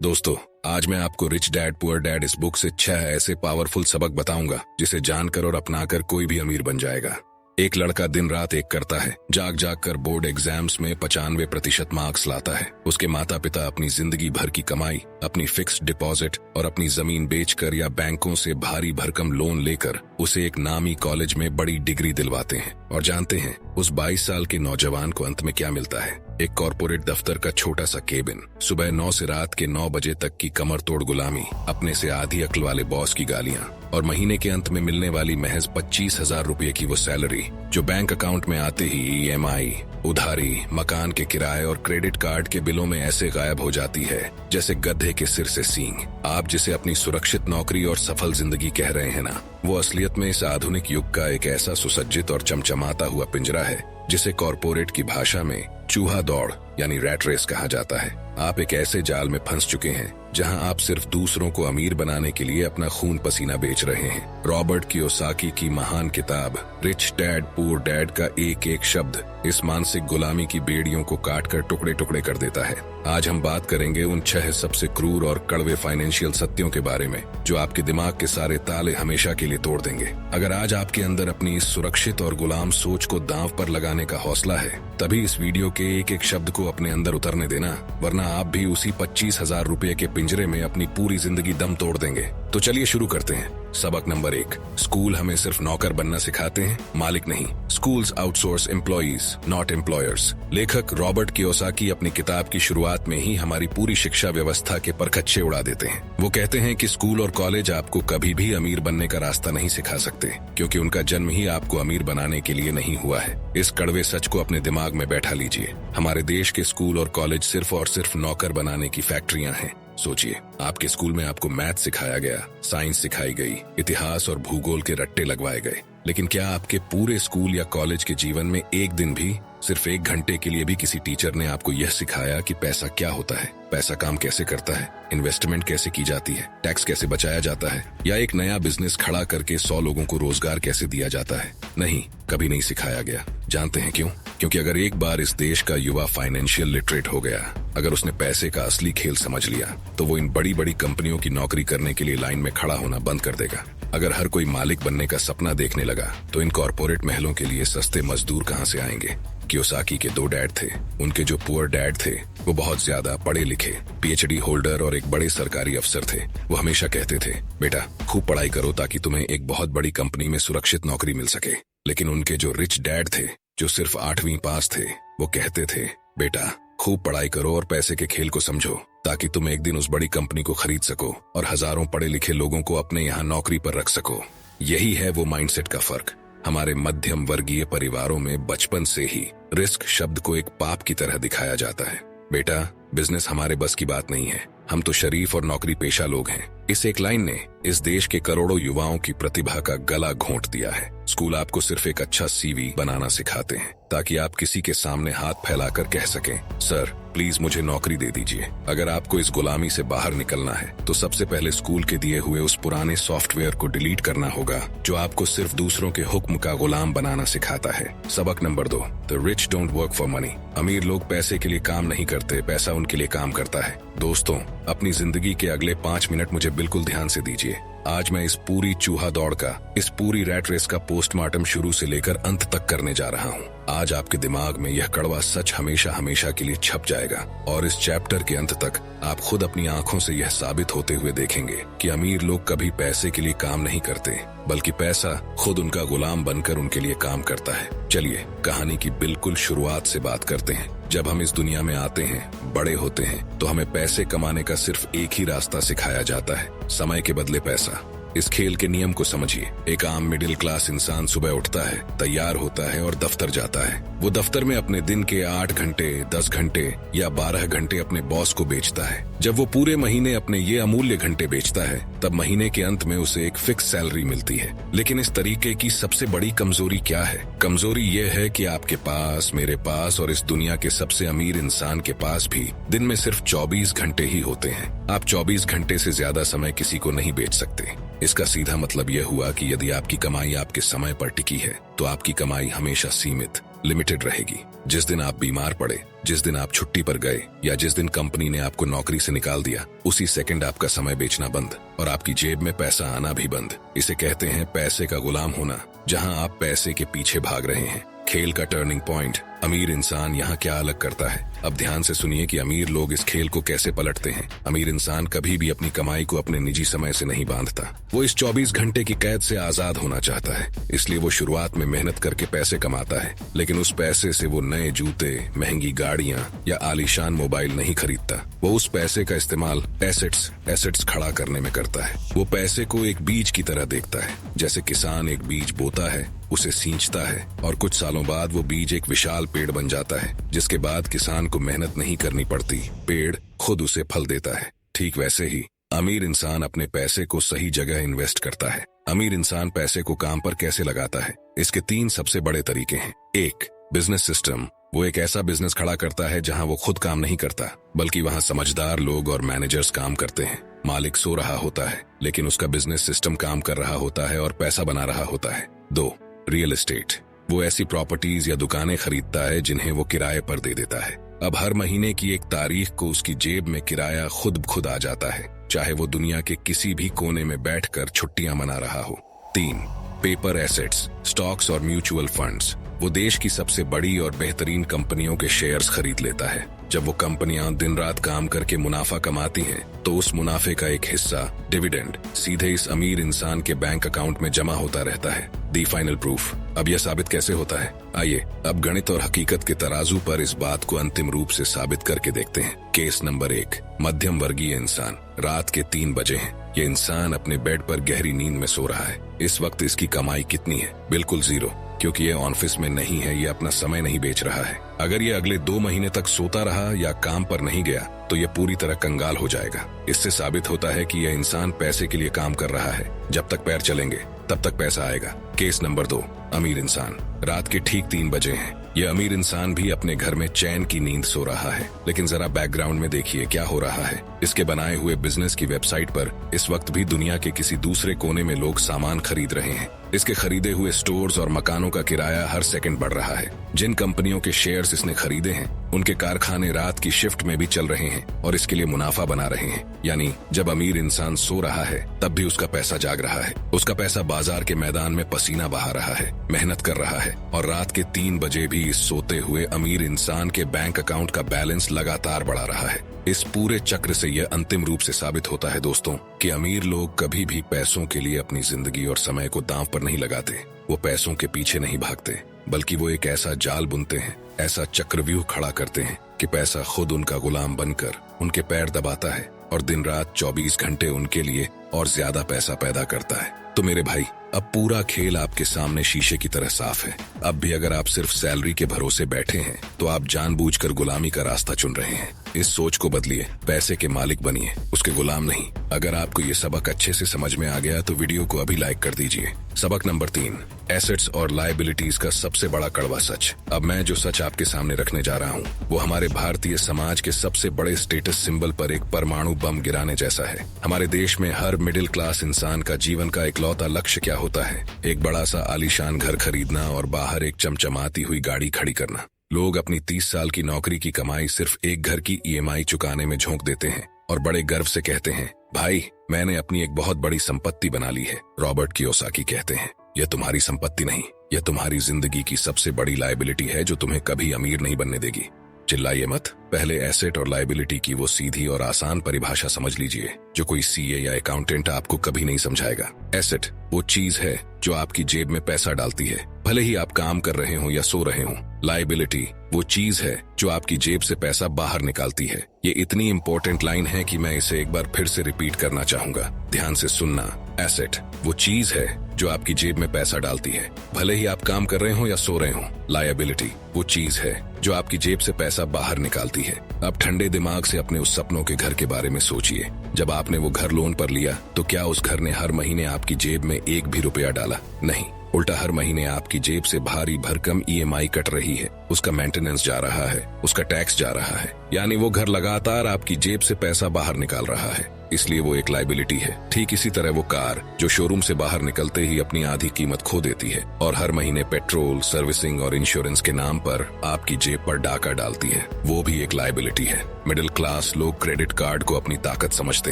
दोस्तों, आज मैं आपको रिच डैड पुअर डैड इस बुक से 6 ऐसे पावरफुल सबक बताऊंगा जिसे जानकर और अपनाकर कोई भी अमीर बन जाएगा। एक लड़का दिन रात एक करता है, जाग जाग कर बोर्ड एग्जाम्स में 95% मार्क्स लाता है। उसके माता पिता अपनी जिंदगी भर की कमाई, अपनी फिक्स्ड डिपॉजिट और अपनी जमीन बेचकर या बैंकों से भारी भरकम लोन लेकर उसे एक नामी कॉलेज में बड़ी डिग्री दिलवाते हैं। और जानते हैं उस 22 साल के नौजवान को अंत में क्या मिलता है? एक कॉर्पोरेट दफ्तर का छोटा सा केबिन, सुबह 9 से रात के 9 बजे तक की कमर तोड़ गुलामी, अपने से आधी अक्ल वाले बॉस की गालियां और महीने के अंत में मिलने वाली महज 25,000 रुपए की वो सैलरी जो बैंक अकाउंट में आते ही EMI, उधारी, मकान के किराए और क्रेडिट कार्ड के बिलों में ऐसे गायब हो जाती है जैसे गधे के सिर से सींग। आप जिसे अपनी सुरक्षित नौकरी और सफल जिंदगी कह रहे हैं ना, वो असलियत में इस आधुनिक युग का एक ऐसा सुसज्जित और चमचमाता हुआ पिंजरा है जिसे कॉर्पोरेट की भाषा में चूहा दौड़ यानी रैट रेस कहा जाता है। आप एक ऐसे जाल में फंस चुके हैं जहां आप सिर्फ दूसरों को अमीर बनाने के लिए अपना खून पसीना बेच रहे हैं। रॉबर्ट कियोसाकी की महान किताब रिच डैड पुअर डैड का एक एक शब्द इस मानसिक गुलामी की बेड़ियों को काट कर टुकड़े टुकड़े कर देता है। आज हम बात करेंगे उन 6 सबसे क्रूर और कड़वे फाइनेंशियल सत्यों के बारे में जो आपके दिमाग के सारे ताले हमेशा के लिए तोड़ देंगे। अगर आज आपके अंदर अपनी इस सुरक्षित और गुलाम सोच को दांव पर लगाने का हौसला है, तभी इस वीडियो के एक एक शब्द को अपने अंदर उतरने देना, वरना आप भी उसी 25,000 रुपए के पिंजरे में अपनी पूरी जिंदगी दम तोड़ देंगे। तो चलिए शुरू करते हैं। सबक नंबर 1, स्कूल हमें सिर्फ नौकर बनना सिखाते हैं, मालिक नहीं। Schools outsource employees not employers. लेखक रॉबर्ट कियोसाकी अपनी किताब की शुरुआत में ही हमारी पूरी शिक्षा व्यवस्था के परखच्चे उड़ा देते हैं। वो कहते हैं कि स्कूल और कॉलेज आपको कभी भी अमीर बनने का रास्ता नहीं सिखा सकते, क्योंकि उनका जन्म ही आपको अमीर बनाने के लिए नहीं हुआ है। इस कड़वे सच को अपने दिमाग में बैठा लीजिए। हमारे देश के स्कूल और कॉलेज सिर्फ और सिर्फ नौकर बनाने की फैक्ट्रियां हैं। सोचिए, आपके स्कूल में आपको मैथ सिखाया गया, साइंस सिखाई गई, इतिहास और भूगोल के रट्टे लगवाए गए, लेकिन क्या आपके पूरे स्कूल या कॉलेज के जीवन में एक दिन भी, सिर्फ 1 घंटे के लिए भी किसी टीचर ने आपको यह सिखाया कि पैसा क्या होता है, पैसा काम कैसे करता है, इन्वेस्टमेंट कैसे की जाती है, टैक्स कैसे बचाया जाता है, या एक नया बिजनेस खड़ा करके 100 लोगों को रोजगार कैसे दिया जाता है? नहीं, कभी नहीं सिखाया गया। जानते हैं क्यों? क्योंकि अगर एक बार इस देश का युवा फाइनेंशियल लिटरेट हो गया, अगर उसने पैसे का असली खेल समझ लिया, तो वो इन बड़ी बड़ी कंपनियों की नौकरी करने के लिए लाइन में खड़ा होना बंद कर देगा। अगर हर कोई मालिक बनने का सपना देखने लगा, तो इन कॉर्पोरेट महलों के लिए सस्ते मजदूर कहां से आएंगे? कियोसाकी के 2 डैड थे। उनके जो पुअर डैड थे वो बहुत ज्यादा पढ़े लिखे, PhD होल्डर और एक बड़े सरकारी अफसर थे। वो हमेशा कहते थे, बेटा खूब पढ़ाई करो ताकि तुम्हें एक बहुत बड़ी कंपनी में सुरक्षित नौकरी मिल सके। लेकिन उनके जो रिच डैड थे, जो सिर्फ 8वीं पास थे, वो कहते थे, बेटा खूब पढ़ाई करो और पैसे के खेल को समझो ताकि तुम एक दिन उस बड़ी कंपनी को खरीद सको और हजारों पढ़े लिखे लोगों को अपने यहाँ नौकरी पर रख सको। यही है वो माइंडसेट का फर्क। हमारे मध्यम वर्गीय परिवारों में बचपन से ही रिस्क शब्द को एक पाप की तरह दिखाया जाता है। बेटा, बिजनेस हमारे बस की बात नहीं है, हम तो शरीफ और नौकरी पेशा लोग हैं। इस एक लाइन ने इस देश के करोड़ों युवाओं की प्रतिभा का गला घोंट दिया है। स्कूल आपको सिर्फ एक अच्छा CV बनाना सिखाते हैं ताकि आप किसी के सामने हाथ फैलाकर कह सकें, सर प्लीज मुझे नौकरी दे दीजिए। अगर आपको इस गुलामी से बाहर निकलना है, तो सबसे पहले स्कूल के दिए हुए उस पुराने सॉफ्टवेयर को डिलीट करना होगा जो आपको सिर्फ दूसरों के हुक्म का गुलाम बनाना सिखाता है। सबक number 2, the rich don't work for money. अमीर लोग पैसे के लिए काम नहीं करते, पैसा उनके लिए काम करता है। दोस्तों, अपनी जिंदगी के अगले 5 मिनट मुझे बिल्कुल ध्यान से दीजिए। आज मैं इस पूरी चूहा दौड़ का, इस पूरी रैट रेस का पोस्टमार्टम शुरू से लेकर अंत तक करने जा रहा हूँ। आज आपके दिमाग में यह कड़वा सच हमेशा हमेशा के लिए छप जाएगा और इस चैप्टर के अंत तक आप खुद अपनी आंखों से यह साबित होते हुए देखेंगे कि अमीर लोग कभी पैसे के लिए काम नहीं करते, बल्कि पैसा खुद उनका गुलाम बनकर उनके लिए काम करता है। चलिए कहानी की बिल्कुल शुरुआत से बात करते हैं। जब हम इस दुनिया में आते हैं, बड़े होते हैं, तो हमें पैसे कमाने का सिर्फ एक ही रास्ता सिखाया जाता है, समय के बदले पैसा। इस खेल के नियम को समझिए। एक आम मिडिल क्लास इंसान सुबह उठता है, तैयार होता है और दफ्तर जाता है। वो दफ्तर में अपने दिन के 8 घंटे, 10 घंटे या 12 घंटे अपने बॉस को बेचता है। जब वो पूरे महीने अपने ये अमूल्य घंटे बेचता है, तब महीने के अंत में उसे एक फिक्स सैलरी मिलती है। लेकिन इस तरीके की सबसे बड़ी कमजोरी क्या है? कमजोरी ये है कि आपके पास, मेरे पास और इस दुनिया के सबसे अमीर इंसान के पास भी दिन में सिर्फ 24 घंटे ही होते हैं। आप 24 घंटे से ज्यादा समय किसी को नहीं बेच सकते। इसका सीधा मतलब यह हुआ कि यदि आपकी कमाई आपके समय पर टिकी है, तो आपकी कमाई हमेशा सीमित, लिमिटेड रहेगी। जिस दिन आप बीमार पड़े, जिस दिन आप छुट्टी पर गए या जिस दिन कंपनी ने आपको नौकरी से निकाल दिया, उसी सेकंड आपका समय बेचना बंद और आपकी जेब में पैसा आना भी बंद। इसे कहते हैं पैसे का गुलाम होना, जहां आप पैसे के पीछे भाग रहे हैं। खेल का टर्निंग पॉइंट, अमीर इंसान यहाँ क्या अलग करता है। अब ध्यान से सुनिए कि अमीर लोग इस खेल को कैसे पलटते हैं। अमीर इंसान कभी भी अपनी कमाई को अपने निजी समय से नहीं बांधता। वो इस 24 घंटे की कैद से आजाद होना चाहता है, इसलिए वो शुरुआत में मेहनत करके पैसे कमाता है, लेकिन उस पैसे से वो नए जूते, महंगी गाड़ियां या आलीशान मोबाइल नहीं खरीदता। वो उस पैसे का इस्तेमाल एसेट्स खड़ा करने में करता है। वो पैसे को एक बीज की तरह देखता है। जैसे किसान एक बीज बोता है, उसे सींचता है और कुछ सालों बाद वो बीज एक विशाल पेड़ बन जाता है, जिसके बाद किसान को मेहनत नहीं करनी पड़ती, पेड़ खुद उसे फल देता है। ठीक वैसे ही अमीर इंसान अपने पैसे को सही जगह इन्वेस्ट करता है। अमीर इंसान पैसे को काम पर कैसे लगाता है, इसके 3 सबसे बड़े तरीके हैं। 1, बिजनेस सिस्टम। वो एक ऐसा बिजनेस खड़ा करता है जहां वो खुद काम नहीं करता, बल्कि वहां समझदार लोग और मैनेजर्स काम करते हैं। मालिक सो रहा होता है, लेकिन उसका बिजनेस सिस्टम काम कर रहा होता है और पैसा बना रहा होता है। 2, रियल एस्टेट। वो ऐसी प्रॉपर्टीज या दुकानें खरीदता है जिन्हें वो किराए पर दे देता है। अब हर महीने की एक तारीख को उसकी जेब में किराया खुद आ जाता है, चाहे वो दुनिया के किसी भी कोने में बैठकर छुट्टियां मना रहा हो। 3, पेपर एसेट्स, स्टॉक्स और म्यूचुअल फंड्स। वो देश की सबसे बड़ी और बेहतरीन कंपनियों के शेयर्स खरीद लेता है। जब वो कंपनियां दिन रात काम करके मुनाफा कमाती हैं, तो उस मुनाफे का एक हिस्सा, डिविडेंड, सीधे इस अमीर इंसान के बैंक अकाउंट में जमा होता रहता है। The final proof. अब यह साबित कैसे होता है? आइए अब गणित और हकीकत के तराजू पर इस बात को अंतिम रूप से साबित करके देखते हैं। केस नंबर 1, मध्यम वर्गीय इंसान। रात के 3 बजे हैं। ये इंसान अपने बेड पर गहरी नींद में सो रहा है। इस वक्त इसकी कमाई कितनी है? बिल्कुल 0, क्योंकि ये ऑफिस में नहीं है, ये अपना समय नहीं बेच रहा है। अगर ये अगले 2 महीने तक सोता रहा या काम पर नहीं गया, तो ये पूरी तरह कंगाल हो जाएगा। इससे साबित होता है कि यह इंसान पैसे के लिए काम कर रहा है। जब तक पैर चलेंगे तब तक पैसा आएगा। केस नंबर 2, अमीर इंसान। रात के ठीक 3 बजे हैं। यह अमीर इंसान भी अपने घर में चैन की नींद सो रहा है, लेकिन जरा बैकग्राउंड में देखिए क्या हो रहा है। इसके बनाए हुए बिजनेस की वेबसाइट पर इस वक्त भी दुनिया के किसी दूसरे कोने में लोग सामान खरीद रहे हैं। इसके खरीदे हुए स्टोर्स और मकानों का किराया हर सेकंड बढ़ रहा है। जिन कंपनियों के शेयर्स इसने खरीदे हैं, उनके कारखाने रात की शिफ्ट में भी चल रहे हैं और इसके लिए मुनाफा बना रहे हैं। यानी जब अमीर इंसान सो रहा है, तब भी उसका पैसा जाग रहा है। उसका पैसा बाजार के मैदान में पसीना बहा रहा है, मेहनत कर रहा है, और रात के 3 बजे भी इस सोते हुए अमीर इंसान के बैंक अकाउंट का बैलेंस लगातार बढ़ा रहा है। इस पूरे चक्र से यह अंतिम रूप से साबित होता है दोस्तों, कि अमीर लोग कभी भी पैसों के लिए अपनी जिंदगी और समय को दांव पर नहीं लगाते। वो पैसों के पीछे नहीं भागते, बल्कि वो एक ऐसा जाल बुनते हैं, ऐसा चक्रव्यूह खड़ा करते हैं कि पैसा खुद उनका गुलाम बनकर उनके पैर दबाता है और दिन रात 24 घंटे उनके लिए और ज्यादा पैसा पैदा करता है। तो मेरे भाई, अब पूरा खेल आपके सामने शीशे की तरह साफ है। अब भी अगर आप सिर्फ सैलरी के भरोसे बैठे हैं, तो आप जानबूझकर गुलामी का रास्ता चुन रहे हैं। इस सोच को बदलिए, पैसे के मालिक बनिए, उसके गुलाम नहीं। अगर आपको ये सबक अच्छे से समझ में आ गया तो वीडियो को अभी लाइक कर दीजिए। सबक नंबर 3, एसेट्स और लायबिलिटीज का सबसे बड़ा कड़वा सच। अब मैं जो सच आपके सामने रखने जा रहा हूँ, वो हमारे भारतीय समाज के सबसे बड़े स्टेटस सिंबल पर एक परमाणु बम गिराने जैसा है। हमारे देश में हर मिडिल क्लास इंसान का जीवन का इकलौता लक्ष्य क्या होता है? एक बड़ा सा आलीशान घर खरीदना और बाहर एक चमचमाती हुई गाड़ी खड़ी करना। लोग अपनी 30 साल की नौकरी की कमाई सिर्फ एक घर की EMI चुकाने में झोंक देते हैं और बड़े गर्व से कहते हैं, भाई मैंने अपनी एक बहुत बड़ी संपत्ति बना ली है। रॉबर्ट कियोसाकी कहते हैं, यह तुम्हारी संपत्ति नहीं, यह तुम्हारी जिंदगी की सबसे बड़ी लायबिलिटी है जो तुम्हें कभी अमीर नहीं बनने देगी। चिल्लाइए मत, पहले एसेट और लायबिलिटी की वो सीधी और आसान परिभाषा समझ लीजिए, जो कोई CA या अकाउंटेंट आपको कभी नहीं समझाएगा। एसेट वो चीज है जो आपकी जेब में पैसा डालती है, भले ही आप काम कर रहे हो या सो रहे हो। लायबिलिटी वो चीज है जो आपकी जेब से पैसा बाहर निकालती है। ये इतनी इंपॉर्टेंट लाइन है कि मैं इसे एक बार फिर से रिपीट करना चाहूंगा, ध्यान से सुनना। एसेट वो चीज है जो आपकी जेब में पैसा डालती है, भले ही आप काम कर रहे हो या सो रहे हो। लायबिलिटी वो चीज है जो आपकी जेब से पैसा बाहर निकालती है। अब ठंडे दिमाग से अपने उस सपनों के घर के बारे में सोचिए। जब आपने वो घर लोन पर लिया, तो क्या उस घर ने हर महीने आपकी जेब में एक भी रुपया डाला? नहीं, उल्टा हर महीने आपकी जेब से भारी भरकम EMI कट रही है, उसका मेंटेनेंस जा रहा है, उसका टैक्स जा रहा है। यानी वो घर लगातार आपकी जेब से पैसा बाहर निकाल रहा है। इसलिए वो एक लाइबिलिटी है। ठीक इसी तरह वो कार जो शोरूम से बाहर निकलते ही अपनी आधी कीमत खो देती है और हर महीने पेट्रोल, सर्विसिंग और इंश्योरेंस के नाम पर आपकी जेब पर डाका डालती है, वो भी एक लाइबिलिटी है। मिडिल क्लास लोग क्रेडिट कार्ड को अपनी ताकत समझते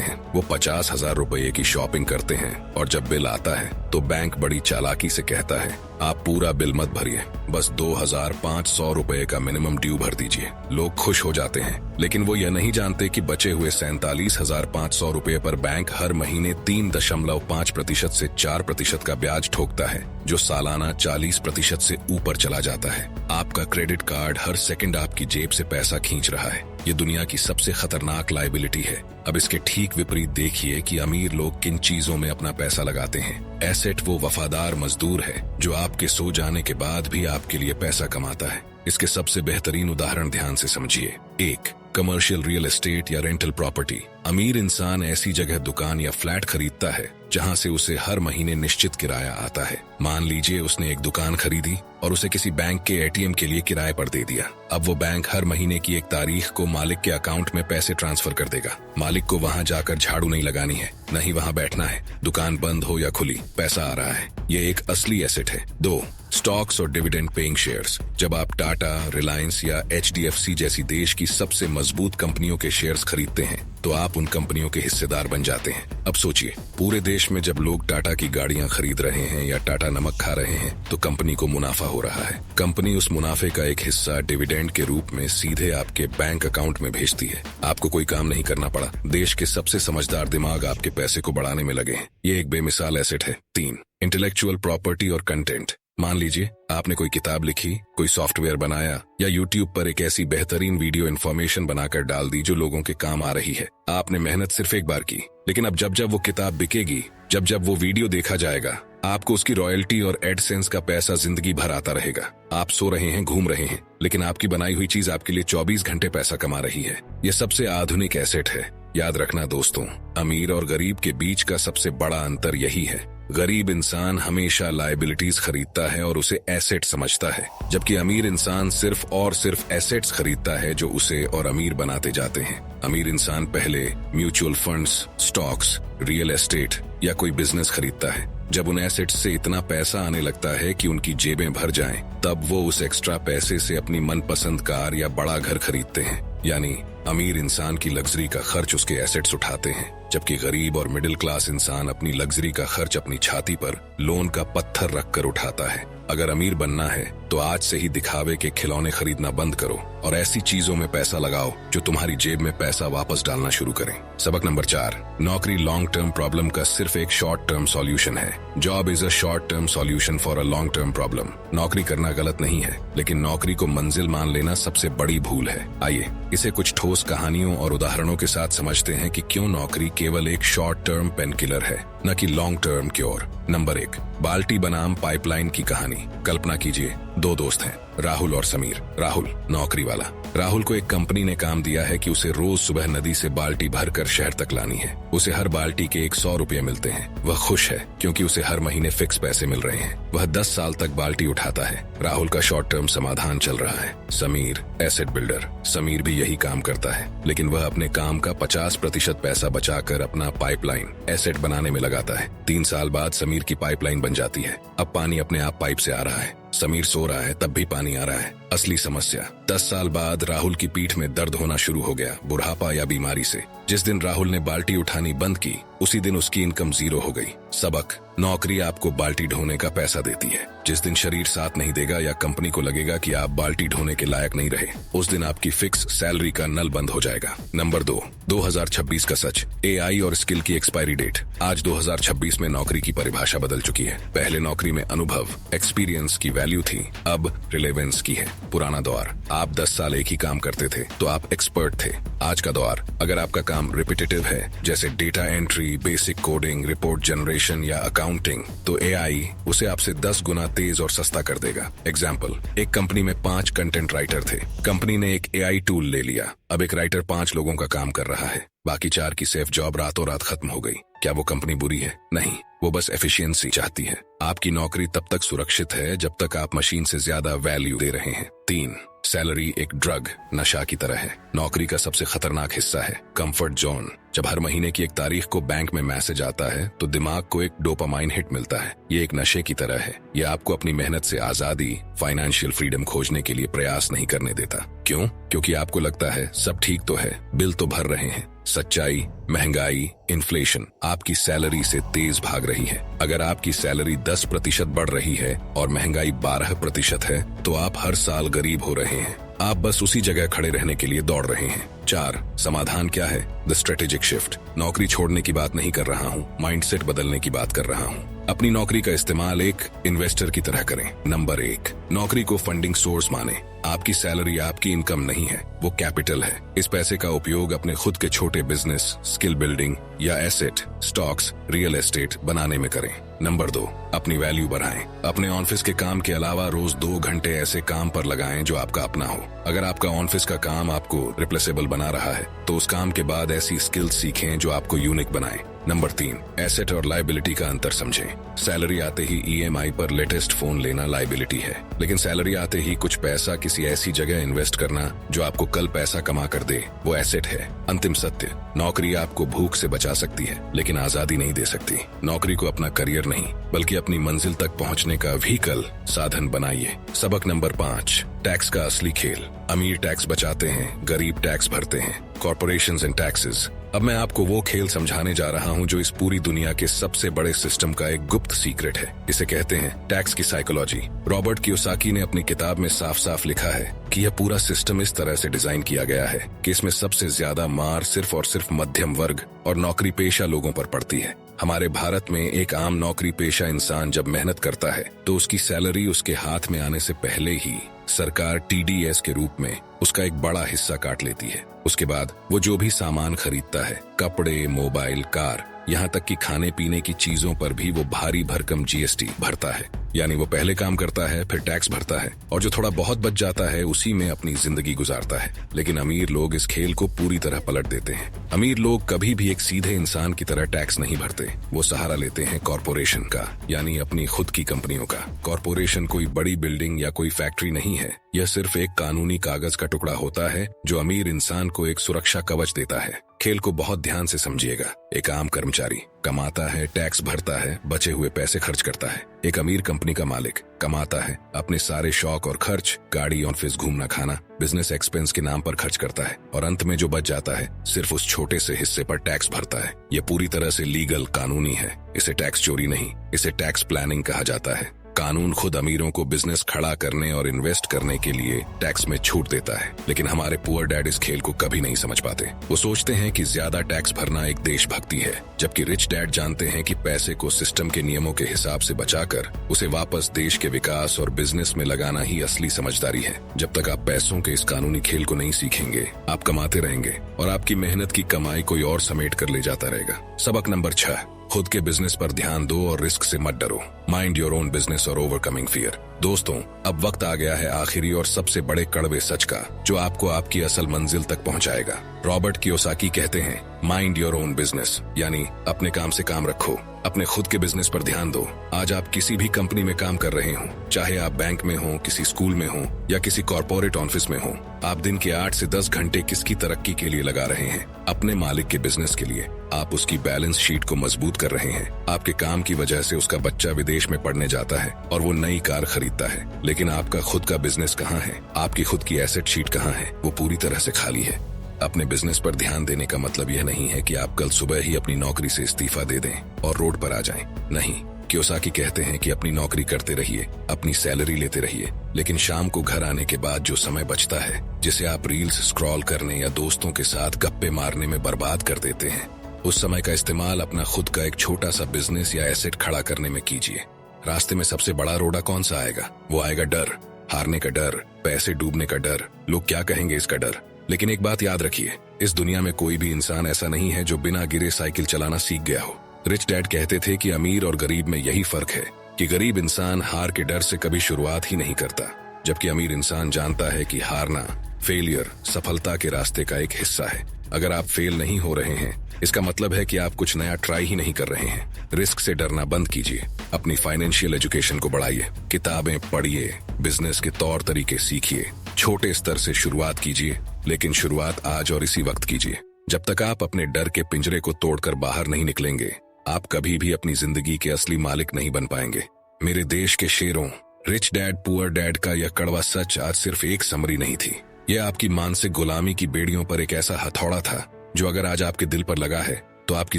हैं। वो 50,000 रुपए की शॉपिंग करते हैं और जब बिल आता है तो बैंक बड़ी चालाकी से कहता है आप पूरा बिल मत भरिए, बस 2,500 रुपए का मिनिमम ड्यू भर दीजिए। लोग खुश हो जाते हैं, लेकिन वो यह नहीं जानते कि बचे हुए 47,500 रुपए पर बैंक हर महीने 3.5% से 4% का ब्याज ठोकता है, जो सालाना 40% से ऊपर चला जाता है। आपका क्रेडिट कार्ड हर सेकंड आपकी जेब से पैसा खींच रहा है। ये दुनिया की सबसे खतरनाक लाइबिलिटी है। अब इसके ठीक विपरीत देखिए कि अमीर लोग किन चीजों में अपना पैसा लगाते हैं। एसेट वो वफादार मजदूर है जो आपके सो जाने के बाद भी आपके लिए पैसा कमाता है। इसके सबसे बेहतरीन उदाहरण ध्यान से समझिए। 1. कमर्शियल रियल एस्टेट या रेंटल प्रॉपर्टी। अमीर इंसान ऐसी जगह दुकान या फ्लैट खरीदता है जहां से उसे हर महीने निश्चित किराया आता है। मान लीजिए उसने एक दुकान खरीदी और उसे किसी बैंक के एटीएम के लिए किराए पर दे दिया। अब वो बैंक हर महीने की एक तारीख को मालिक के अकाउंट में पैसे ट्रांसफर कर देगा। मालिक को वहां जाकर झाड़ू नहीं लगानी है, नहीं वहां बैठना है। दुकान बंद हो या खुली, पैसा आ रहा है। ये एक असली एसेट है। 2. स्टॉक्स और डिविडेंड पेइंग शेयर्स। जब आप टाटा, रिलायंस या HDFC जैसी देश की सबसे मजबूत कंपनियों के शेयर्स खरीदते हैं तो आप उन कंपनियों के हिस्सेदार बन जाते हैं। अब सोचिए, पूरे देश में जब लोग टाटा की गाड़ियां खरीद रहे हैं या टाटा नमक खा रहे हैं तो कंपनी को मुनाफा हो रहा है। कंपनी उस मुनाफे का एक हिस्सा डिविडेंड के रूप में सीधे आपके बैंक अकाउंट में भेजती है। आपको कोई काम नहीं करना पड़ा। देश के सबसे समझदार दिमाग आपके पैसे को बढ़ाने में लगे हैं। ये एक बेमिसाल एसेट है। 3. इंटेलेक्चुअल प्रॉपर्टी और कंटेंट। मान लीजिए आपने कोई किताब लिखी, कोई सॉफ्टवेयर बनाया या यूट्यूब पर एक ऐसी बेहतरीन वीडियो इन्फॉर्मेशन बनाकर डाल दी जो लोगों के काम आ रही है। आपने मेहनत सिर्फ एक बार की, लेकिन अब जब जब वो किताब बिकेगी, जब जब वो वीडियो देखा जाएगा, आपको उसकी रॉयल्टी और एडसेंस का पैसा जिंदगी भर आता रहेगा। आप सो रहे हैं, घूम रहे हैं, लेकिन आपकी बनाई हुई चीज आपके लिए 24 घंटे पैसा कमा रही है। ये सबसे आधुनिक एसेट है। याद रखना दोस्तों, अमीर और गरीब के बीच का सबसे बड़ा अंतर यही है। गरीब इंसान हमेशा लायबिलिटीज खरीदता है और उसे एसेट समझता है, जबकि अमीर इंसान सिर्फ और सिर्फ एसेट्स खरीदता है जो उसे और अमीर बनाते जाते हैं। अमीर इंसान पहले mutual funds, stocks, real estate या कोई बिजनेस खरीदता है। जब उन एसेट्स से इतना पैसा आने लगता है कि उनकी जेबें भर जाएं, तब वो उस एक्स्ट्रा पैसे से अपनी मनपसंद कार या बड़ा घर खरीदते हैं। यानी अमीर इंसान की लग्जरी का खर्च उसके एसेट्स उठाते हैं, जबकि गरीब और मिडिल क्लास इंसान अपनी लग्जरी का खर्च अपनी छाती पर लोन का पत्थर रखकर उठाता है। अगर अमीर बनना है तो आज से ही दिखावे के खिलौने खरीदना बंद करो और ऐसी चीजों में पैसा लगाओ जो तुम्हारी जेब में पैसा वापस डालना शुरू करें। सबक नंबर 4, नौकरी लॉन्ग टर्म प्रॉब्लम का सिर्फ एक शॉर्ट टर्म सॉल्यूशन है। Job is a short term solution for a long term problem. नौकरी करना गलत नहीं है, लेकिन नौकरी को मंजिल मान लेना सबसे बड़ी भूल है। आइए इसे कुछ ठोस कहानियों और उदाहरणों के साथ समझते हैं कि क्यों नौकरी केवल एक शॉर्ट टर्म पेन किलर है, न कि लॉन्ग टर्म क्योर। नंबर 1, बाल्टी बनाम पाइपलाइन की कहानी। कल्पना कीजिए, 2 दोस्त हैं, राहुल और समीर। राहुल नौकरी वाला। राहुल को एक कंपनी ने काम दिया है कि उसे रोज सुबह नदी से बाल्टी भरकर शहर तक लानी है। उसे हर बाल्टी के 100 रुपये मिलते हैं। वह खुश है क्योंकि उसे हर महीने फिक्स पैसे मिल रहे हैं। वह 10 साल तक बाल्टी उठाता है। राहुल का शॉर्ट टर्म समाधान चल रहा है। Sameer asset builder. समीर भी यही काम करता है, लेकिन वह अपने काम का 50% पैसा बचाकर अपना पाइपलाइन एसेट बनाने में लगाता है। 3 साल बाद समीर की पाइपलाइन बन जाती है। अब पानी अपने आप पाइप से आ रहा है। समीर सो रहा है, तब भी पानी आ रहा है। असली समस्या, 10 साल बाद राहुल की पीठ में दर्द होना शुरू हो गया, बुढ़ापा या बीमारी से। जिस दिन राहुल ने बाल्टी उठानी बंद की, उसी दिन उसकी इनकम 0 हो गई। सबक, नौकरी आपको बाल्टी ढोने का पैसा देती है। जिस दिन शरीर साथ नहीं देगा या कंपनी को लगेगा कि आप बाल्टी ढोने के लायक नहीं रहे, उस दिन आपकी फिक्स सैलरी का नल बंद हो जाएगा। नंबर 2, 2026 का सच, AI और स्किल की एक्सपायरी डेट। आज 2026 में नौकरी की परिभाषा बदल चुकी है। पहले नौकरी में अनुभव, एक्सपीरियंस की वैल्यू थी, अब रिलेवेंस की है। पुराना दौर, आप 10 साल एक ही काम करते थे तो आप एक्सपर्ट थे। आज का दौर, अगर आपका काम रिपीटेटिव है, जैसे data entry, basic coding, report generation या अकाउंटिंग, तो AI उसे आपसे 10 गुना तेज और सस्ता कर देगा। एग्जाम्पल, एक कंपनी में 5 कंटेंट राइटर थे। कंपनी ने एक AI टूल ले लिया। अब एक राइटर 5 लोगों का काम कर रहा है। बाकी 4 की सेफ जॉब रातों रात खत्म हो गई। क्या वो कंपनी बुरी है? नहीं, वो बस एफिशिएंसी चाहती है। आपकी नौकरी तब तक सुरक्षित है जब तक आप मशीन से ज्यादा वैल्यू दे रहे हैं। 3, सैलरी एक ड्रग, नशा की तरह है। नौकरी का सबसे खतरनाक हिस्सा है कंफर्ट जोन। जब हर महीने की एक तारीख को बैंक में मैसेज आता है तो दिमाग को एक डोपामाइन हिट मिलता है। ये एक नशे की तरह है। ये आपको अपनी मेहनत से आजादी, फाइनेंशियल फ्रीडम खोजने के लिए प्रयास नहीं करने देता। क्यों? क्योंकि आपको लगता है सब ठीक तो है, बिल तो भर रहे हैं। सच्चाई, महंगाई, इन्फ्लेशन आपकी सैलरी से तेज भाग रही है। अगर आपकी सैलरी 10% बढ़ रही है और महंगाई 12% है तो आप हर साल गरीब हो रहे हैं। आप बस उसी जगह खड़े रहने के लिए दौड़ रहे हैं। 4, समाधान क्या है? The strategic shift. नौकरी छोड़ने की बात नहीं कर रहा हूँ, माइंडसेट बदलने की बात कर रहा हूँ। अपनी नौकरी का इस्तेमाल एक इन्वेस्टर की तरह करें। नंबर 1, नौकरी को फंडिंग सोर्स माने। आपकी सैलरी आपकी इनकम नहीं है, वो कैपिटल है। इस पैसे का उपयोग अपने खुद के छोटे बिजनेस, स्किल बिल्डिंग या एसेट, स्टॉक्स, रियल एस्टेट बनाने में करें। नंबर 2, अपनी वैल्यू बढ़ाएं। अपने ऑफिस के काम के अलावा रोज 2 घंटे ऐसे काम पर लगाएं जो आपका अपना हो। अगर आपका ऑफिस का काम आपको रिप्लेसेबल बना रहा है तो उस काम के बाद ऐसी स्किल्स सीखें जो आपको यूनिक बनाएं। नंबर 3, एसेट और लायबिलिटी का अंतर समझें। सैलरी आते ही ईएमआई पर लेटेस्ट फोन लेना लायबिलिटी है, लेकिन सैलरी आते ही कुछ पैसा किसी ऐसी जगह इन्वेस्ट करना जो आपको कल पैसा कमा कर दे, वो एसेट है। अंतिम सत्य, नौकरी आपको भूख से बचा सकती है लेकिन आजादी नहीं दे सकती। नौकरी को अपना करियर नहीं बल्कि अपनी मंजिल तक पहुंचने का व्हीकल, साधन बनाइए। सबक नंबर 5, टैक्स का असली खेल। अमीर टैक्स बचाते हैं, गरीब टैक्स भरते हैं। Corporations and taxes. अब मैं आपको वो खेल समझाने जा रहा हूँ जो इस पूरी दुनिया के सबसे बड़े सिस्टम का एक गुप्त सीक्रेट है। इसे कहते हैं टैक्स की साइकोलॉजी। रॉबर्ट कियोसाकी ने अपनी किताब में साफ साफ लिखा है कि यह पूरा सिस्टम इस तरह से डिजाइन किया गया है कि इसमें सबसे ज्यादा मार सिर्फ और सिर्फ मध्यम वर्ग और नौकरी पेशा लोगों पर पड़ती है। हमारे भारत में एक आम नौकरी पेशा इंसान जब मेहनत करता है तो उसकी सैलरी उसके हाथ में आने से पहले ही सरकार टीडीएस के रूप में उसका एक बड़ा हिस्सा काट लेती है। उसके बाद वो जो भी सामान खरीदता है, कपड़े, मोबाइल, कार, यहाँ तक कि खाने पीने की चीजों पर भी वो भारी भरकम जीएसटी भरता है। यानी वो पहले काम करता है, फिर टैक्स भरता है और जो थोड़ा बहुत बच जाता है उसी में अपनी जिंदगी गुजारता है। लेकिन अमीर लोग इस खेल को पूरी तरह पलट देते हैं। अमीर लोग कभी भी एक सीधे इंसान की तरह टैक्स नहीं भरते। वो सहारा लेते हैं कॉर्पोरेशन का, यानी अपनी खुद की कंपनियों का। कॉर्पोरेशन कोई बड़ी बिल्डिंग या कोई फैक्ट्री नहीं है, यह सिर्फ एक कानूनी कागज का टुकड़ा होता है जो अमीर इंसान को एक सुरक्षा कवच देता है। खेल को बहुत ध्यान से समझिएगा। एक आम कर्मचारी कमाता है, टैक्स भरता है, बचे हुए पैसे खर्च करता है। एक अमीर कंपनी का मालिक कमाता है, अपने सारे शौक और खर्च, गाड़ी, ऑफिस, घूमना, खाना, बिजनेस एक्सपेंस के नाम पर खर्च करता है और अंत में जो बच जाता है सिर्फ उस छोटे से हिस्से पर टैक्स भरता है। ये पूरी तरह से लीगल, कानूनी है। इसे टैक्स चोरी नहीं, इसे टैक्स प्लानिंग कहा जाता है। कानून खुद अमीरों को बिजनेस खड़ा करने और इन्वेस्ट करने के लिए टैक्स में छूट देता है, लेकिन हमारे पुअर डैड इस खेल को कभी नहीं समझ पाते। वो सोचते हैं कि ज्यादा टैक्स भरना एक देशभक्ति है, जबकि रिच डैड जानते हैं कि पैसे को सिस्टम के नियमों के हिसाब से बचाकर उसे वापस देश के विकास और बिजनेस में लगाना ही असली समझदारी है। जब तक आप पैसों के इस कानूनी खेल को नहीं सीखेंगे, आप कमाते रहेंगे और आपकी मेहनत की कमाई कोई और समेट कर ले जाता रहेगा। सबक नंबर 6, खुद के बिजनेस पर ध्यान दो और रिस्क से मत डरो। माइंड योर ओन बिजनेस और ओवरकमिंग फियर। दोस्तों, अब वक्त आ गया है आखिरी और सबसे बड़े कड़वे सच का, जो आपको आपकी असल मंजिल तक पहुंचाएगा। रॉबर्ट कियोसाकी कहते हैं, माइंड योर ओन बिजनेस, यानी अपने काम से काम रखो, अपने खुद के बिजनेस पर ध्यान दो। आज आप किसी भी कंपनी में काम कर रहे हो, चाहे आप बैंक में हो, किसी स्कूल में हो या किसी कॉर्पोरेट ऑफिस में हो, आप दिन के 8 से 10 घंटे किसकी तरक्की के लिए लगा रहे हैं? अपने मालिक के बिजनेस के लिए। आप उसकी बैलेंस शीट को मजबूत कर रहे हैं। आपके काम की वजह से उसका बच्चा विदेश में पढ़ने जाता है और वो नई कार खरीदता है, लेकिन आपका खुद का बिजनेस कहाँ है? आपकी खुद की एसेट शीट कहाँ है? वो पूरी तरह से खाली है। अपने बिजनेस पर ध्यान देने का मतलब यह नहीं है कि आप कल सुबह ही अपनी नौकरी से इस्तीफा दे दें और रोड पर आ जाएं। नहीं, कियोसाकी कहते हैं कि अपनी नौकरी करते रहिए, अपनी सैलरी लेते रहिए, लेकिन शाम को घर आने के बाद जो समय बचता है, जिसे आप रील्स स्क्रॉल करने या दोस्तों के साथ गप्पे मारने में बर्बाद कर देते हैं, उस समय का इस्तेमाल अपना खुद का एक छोटा सा बिजनेस या एसेट खड़ा करने में कीजिए। रास्ते में सबसे बड़ा रोड़ा कौन सा आएगा? वो आएगा डर, हारने का डर, पैसे डूबने का डर, लोग क्या कहेंगे इसका डर। लेकिन एक बात याद रखिए, इस दुनिया में कोई भी इंसान ऐसा नहीं है जो बिना गिरे साइकिल चलाना सीख गया हो। रिच डैड कहते थे कि अमीर और गरीब में यही फर्क है कि गरीब इंसान हार के डर से कभी शुरुआत ही नहीं करता, जबकि अमीर इंसान जानता है कि हारना, फेलियर सफलता के रास्ते का एक हिस्सा है। अगर आप फेल नहीं हो रहे हैं, इसका मतलब है कि आप कुछ नया ट्राई ही नहीं कर रहे हैं। रिस्क से डरना बंद कीजिए, अपनी फाइनेंशियल एजुकेशन को बढ़ाइए, किताबें पढ़िए, बिजनेस के तौर तरीके सीखिए, छोटे स्तर से शुरुआत कीजिए, लेकिन शुरुआत आज और इसी वक्त कीजिए। जब तक आप अपने डर के पिंजरे को तोड़कर बाहर नहीं निकलेंगे, आप कभी भी अपनी जिंदगी के असली मालिक नहीं बन पाएंगे। मेरे देश के शेरों, रिच डैड पुअर डैड का यह कड़वा सच आज सिर्फ एक समरी नहीं थी। यह आपकी मानसिक गुलामी की बेड़ियों पर एक ऐसा हथौड़ा था जो अगर आज आपके दिल पर लगा है तो आपकी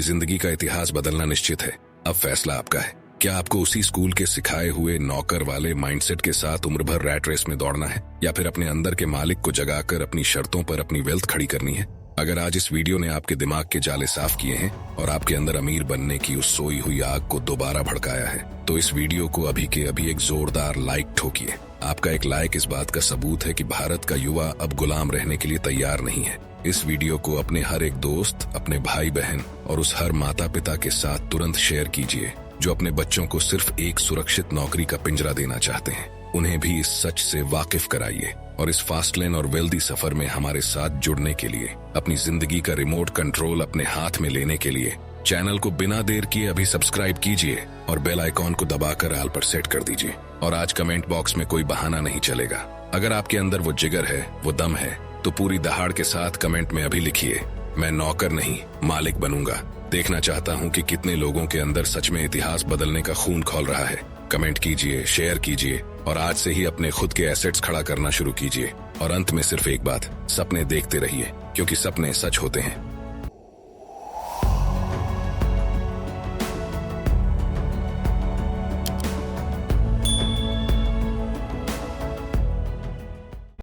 जिंदगी का इतिहास बदलना निश्चित है। अब फैसला आपका है। क्या आपको उसी स्कूल के सिखाए हुए नौकर वाले माइंडसेट के साथ उम्र भर रैट रेस में दौड़ना है, या फिर अपने अंदर के मालिक को जगाकर अपनी शर्तों पर अपनी वेल्थ खड़ी करनी है? अगर आज इस वीडियो ने आपके दिमाग के जाले साफ किए हैं और आपके अंदर अमीर बनने की उस सोई हुई आग को दोबारा भड़काया है, तो इस वीडियो को अभी के अभी एक जोरदार लाइक ठोकिए। आपका एक लाइक इस बात का सबूत है कि भारत का युवा अब गुलाम रहने के लिए तैयार नहीं है। इस वीडियो को अपने हर एक दोस्त, अपने भाई बहन और उस हर माता पिता के साथ तुरंत शेयर कीजिए जो अपने बच्चों को सिर्फ एक सुरक्षित नौकरी का पिंजरा देना चाहते हैं। उन्हें भी इस सच से वाकिफ कराइए और इस फास्ट लेन और वेल्दी सफर में हमारे साथ जुड़ने के लिए, अपनी जिंदगी का रिमोट कंट्रोल अपने हाथ में लेने के लिए चैनल को बिना देर किए अभी सब्सक्राइब कीजिए और बेल आइकॉन को दबाकर ऑल पर सेट कर दीजिए। और आज कमेंट बॉक्स में कोई बहाना नहीं चलेगा। अगर आपके अंदर वो जिगर है, वो दम है, तो पूरी दहाड़ के साथ कमेंट में अभी लिखिए, मैं नौकर नहीं मालिक बनूंगा। देखना चाहता हूं कि कितने लोगों के अंदर सच में इतिहास बदलने का खून खौल रहा है। कमेंट कीजिए, शेयर कीजिए और आज से ही अपने खुद के एसेट्स खड़ा करना शुरू कीजिए। और अंत में सिर्फ एक बात, सपने देखते रहिए, क्योंकि सपने सच होते हैं।